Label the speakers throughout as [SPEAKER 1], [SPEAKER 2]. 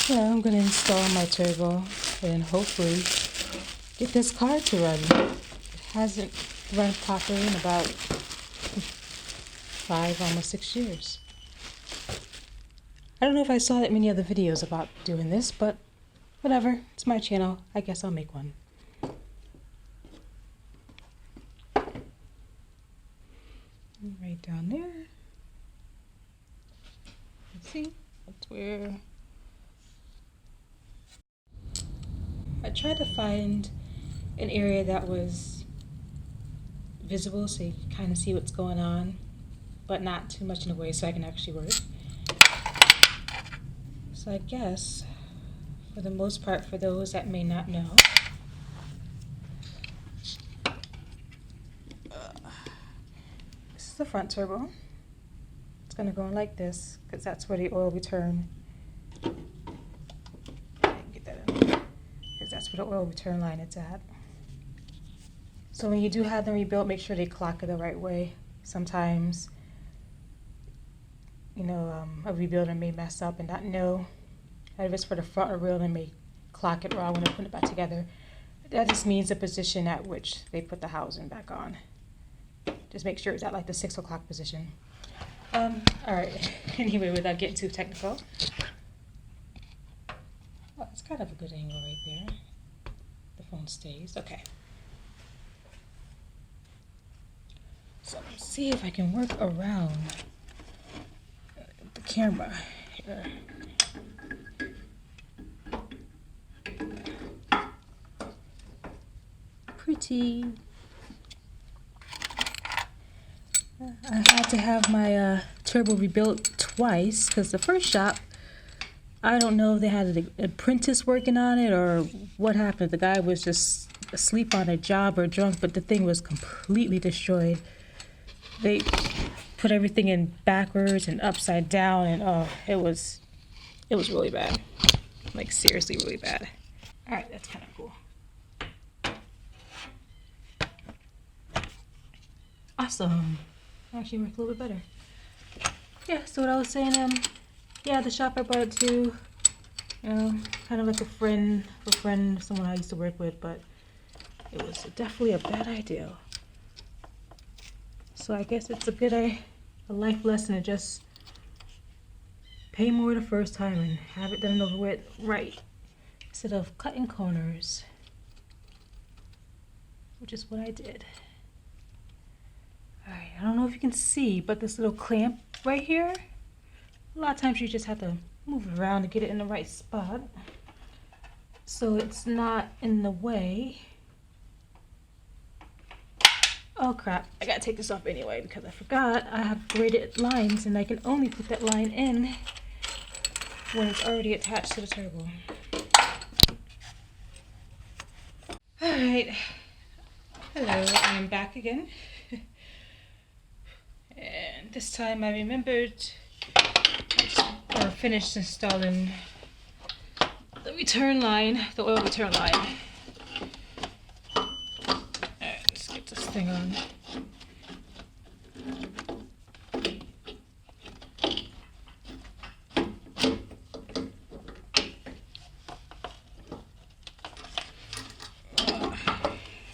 [SPEAKER 1] Yeah, I'm gonna install my turbo and hopefully get this car to run. It hasn't run properly in about 5, almost 6 years. I don't know if I saw that many other videos about doing this, but whatever, it's my channel. I guess I'll make one. Right down there. Let's see, that's where I tried to find an area that was visible so you can kind of see what's going on, but not too much in the way so I can actually work. So I guess, for the most part, for those that may not know, this is the front turbo. It's going to go in like this because that's where the oil return, get that in, because that's where the oil return line is at. So when you do have them rebuilt, make sure they clock it the right way. Sometimes, you know, a rebuilder may mess up and not know. If it's for the front or rear, they may clock it wrong when they're putting it back together. That just means the position at which they put the housing back on. Just make sure it's at like the 6 o'clock position. All right. Anyway, without getting too technical. Oh, it's kind of a good angle right there. The phone stays. Okay. So let's see if I can work around the camera here. Pretty. I had to have my turbo rebuilt twice because the first shop, I don't know if they had an apprentice working on it or what happened. The guy was just asleep on a job or drunk, but the thing was completely destroyed. They put everything in backwards and upside down, and it was really bad. Like seriously really bad. All right, that's kind of cool. Awesome. Actually worked a little bit better. Yeah, so what I was saying, yeah, the shop I brought it to, you know, kind of like a friend, someone I used to work with, but it was definitely a bad idea. So I guess it's a life lesson to just pay more the first time and have it done and over with right, instead of cutting corners, which is what I did. Alright, I don't know if you can see, but this little clamp right here, a lot of times you just have to move it around to get it in the right spot so it's not in the way. Oh crap, I gotta take this off anyway because I forgot I have braided lines and I can only put that line in when it's already attached to the turbo. Alright, hello, I'm back again. And this time I remembered or finished installing the return line, the oil return line. Alright, let's get this thing on.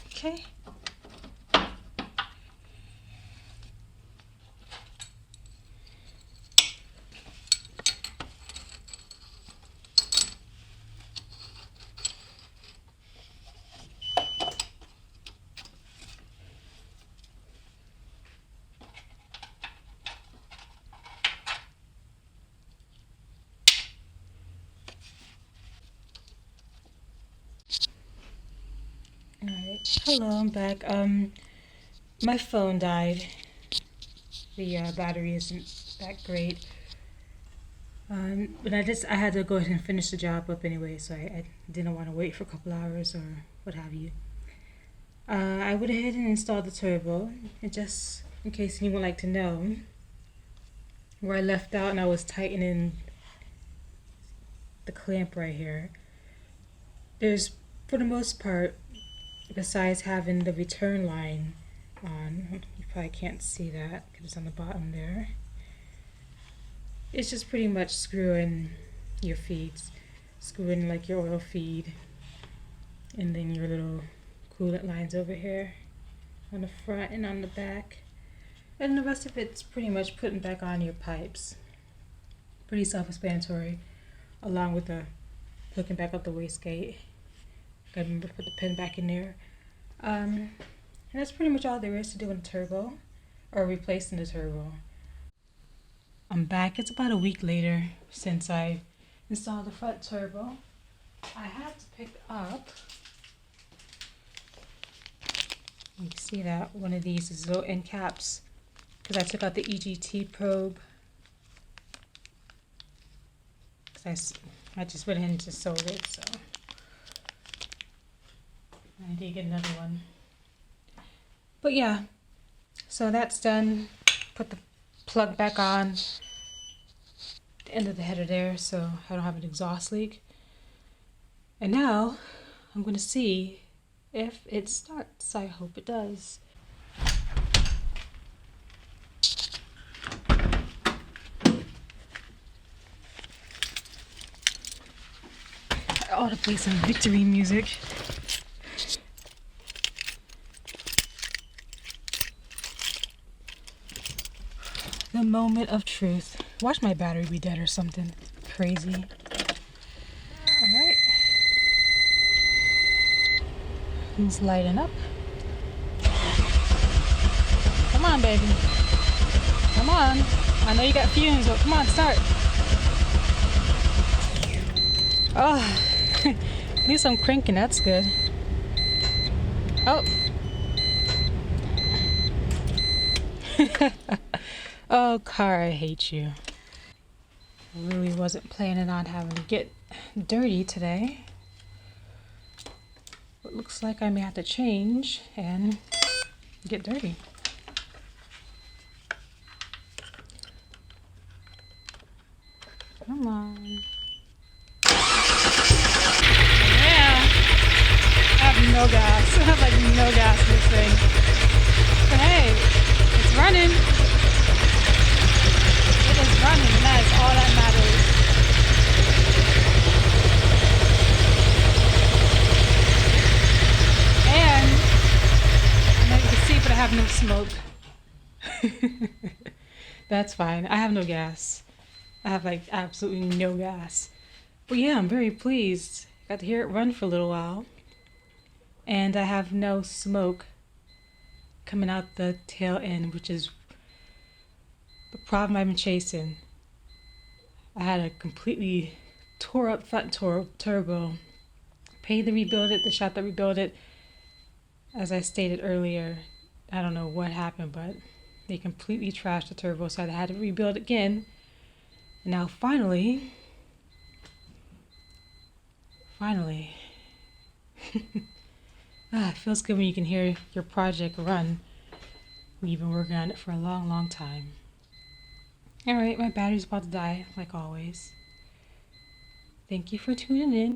[SPEAKER 1] Okay. Alright, hello, I'm back. My phone died. The battery isn't that great. But I had to go ahead and finish the job up anyway, so I didn't want to wait for a couple hours or what have you. I went ahead and installed the turbo, and just in case anyone would like to know, where I left out and I was tightening the clamp right here, there's, for the most part, besides having the return line on, you probably can't see that because it's on the bottom there, it's just pretty much screwing your feeds. screw in like your oil feed, and then your little coolant lines over here on the front and on the back. And the rest of it's pretty much putting back on your pipes. Pretty self-explanatory, along with the hooking back up the wastegate. Gotta remember to put the pin back in there. And that's pretty much all there is to do in the turbo, or replacing the turbo. I'm back. It's about a week later since I installed the front turbo. I had to pick up, you can see that one of these is little end caps, because I took out the EGT probe. Because I just went ahead and just sold it, so I did get another one. But yeah, so that's done. Put the plug back on the end of the header there so I don't have an exhaust leak. And now I'm going to see if it starts. I hope it does. I ought to play some victory music. The moment of truth. Watch my battery be dead or something crazy. Alright. It's lighting up. Come on, baby. Come on. I know you got fumes, but come on, start. Oh, at least I'm cranking. That's good. Oh. Oh, car, I hate you. I really wasn't planning on having to get dirty today. It looks like I may have to change and get dirty. Come on. Yeah. I have no gas. I have like no gas in this thing. But hey, it's running. It is running, and that is all that matters. And I know you can see, but I have no smoke. That's fine. I have no gas. I have like absolutely no gas. But yeah, I'm very pleased. Got to hear it run for a little while. And I have no smoke coming out the tail end, which is the problem I've been chasing. I had a completely tore up front turbo. Paid to rebuild it, the shop that rebuilt it. As I stated earlier, I don't know what happened, but they completely trashed the turbo, so I had to rebuild again. And now finally, it feels good when you can hear your project run. We've been working on it for a long, long time. Alright, my battery's about to die, like always. Thank you for tuning in.